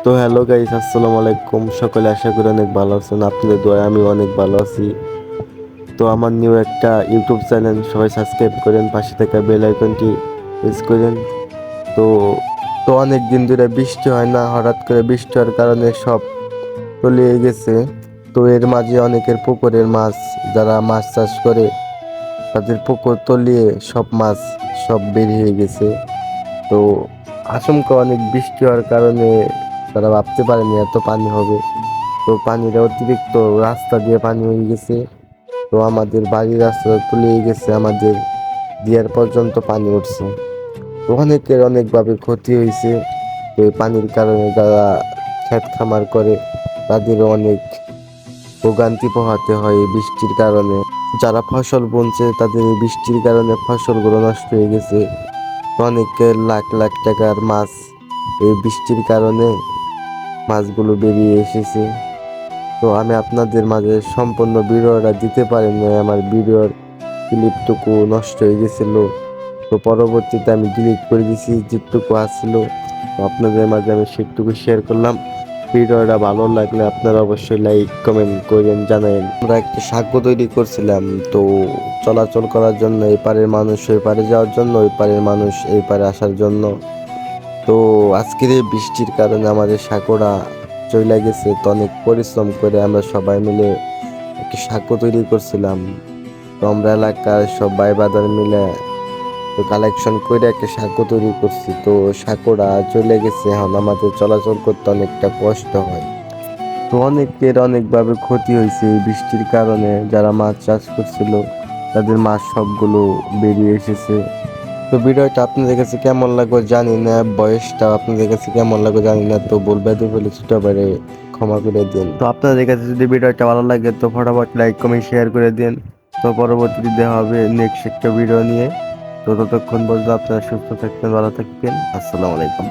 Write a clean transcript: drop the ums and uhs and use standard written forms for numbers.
তো hello guys, আসসালামু আলাইকুম। সকলে আশা করি অনেক ভালো আছেন। আপনাদের দোয়ায় আমি অনেক ভালো আছি। তো আমার নিউ একটা ইউটিউব চ্যানেল, সবাই সাবস্ক্রাইব করেন, পাশে থাকা বেল আইকনটি প্রেস করেন। তো তো অনেক দিন ধরে বৃষ্টি হয় না, হঠাৎ করে বৃষ্টি হওয়ার কারণে সব তলিয়ে গেছে। তো এর মাঝে অনেকের পুকুরের মাছ, যারা মাছ চাষ করে তাদের পুকুর তলিয়ে সব মাছ সব বের হয়ে গেছে। তো আচমকা অনেক বৃষ্টি হওয়ার কারণে তারা ভাবতে পারেনি এত পানি হবে। তো পানিটা অতিরিক্ত রাস্তা দিয়ে পানি হয়ে গেছে। তো আমাদের বাড়ির রাস্তা তলিয়ে গেছে, আমাদের দিয়ার পর্যন্ত পানি উঠছে। তো অনেকের অনেকভাবে ক্ষতি হয়েছে। তো এই পানির কারণে যারা ক্ষেত খামার করে তাদেরও অনেক ভোগান্তি পোহাতে হয় এই বৃষ্টির কারণে। যারা ফসল বুনছে তাদের এই বৃষ্টির কারণে ফসলগুলো নষ্ট হয়ে গেছে। অনেকের লাখ লাখ টাকার মাছ এই বৃষ্টির কারণে মাছগুলো বেরিয়ে এসেছে। তো আমি আপনাদের মাঝে সম্পূর্ণ ভিডিওটা দিতে পারিনি, আমার ভিডিওর ক্লিপটুকু নষ্ট হয়ে গেছিল। তো পরবর্তীতে আমি ডিলিট করে দিয়েছি যেটুকু আসছিল। তো আপনাদের মাঝে আমি সেটুকু শেয়ার করলাম। ভিডিওটা ভালো লাগলে আপনারা অবশ্যই লাইক কমেন্ট করেন, জানাবেন। আমরা একটা সাঁকো তৈরি করছিলাম, তো চলাচল করার জন্য এই পারের মানুষ ওই পারে যাওয়ার জন্য, ওই পারের মানুষ এই পারে আসার জন্য। তো আজকের এই বৃষ্টির কারণে আমাদের সাঁকোটা চলে গেছে। তো অনেক পরিশ্রম করে আমরা সবাই মিলে একটা সাঁকো তৈরি করছিলাম। তো আমরা এলাকার সব ভাই বাদার মিলে তো কালেকশন করে একটা সাঁকো তৈরি করছি। তো সাঁকোটা চলে গেছে, এখন আমাদের চলাচল করতে অনেকটা কষ্ট হয়। তো অনেকের অনেকভাবে ক্ষতি হয়েছে এই বৃষ্টির কারণে। যারা মাছ চাষ করছিল তাদের মাছ সবগুলো বেরিয়ে এসেছে। তো ভিডিওটা আপনাদের কাছে কেমন লাগবে জানি না, বয়সটা আপনাদের কাছে কেমন লাগবে জানি না। তো বলবে তো বলে ছোট পারে ক্ষমা করে দিন। তো আপনাদের কাছে যদি ভিডিওটা ভালো লাগে তো ফটাফট লাইক কমেন্ট শেয়ার করে দিন। তো পরবর্তীতে দেখা হবে নেক্সট একটা ভিডিও নিয়ে। তো ততক্ষণ পর্যন্ত আপনারা সুস্থ থাকবেন, ভালো থাকবেন। আসসালামু আলাইকুম।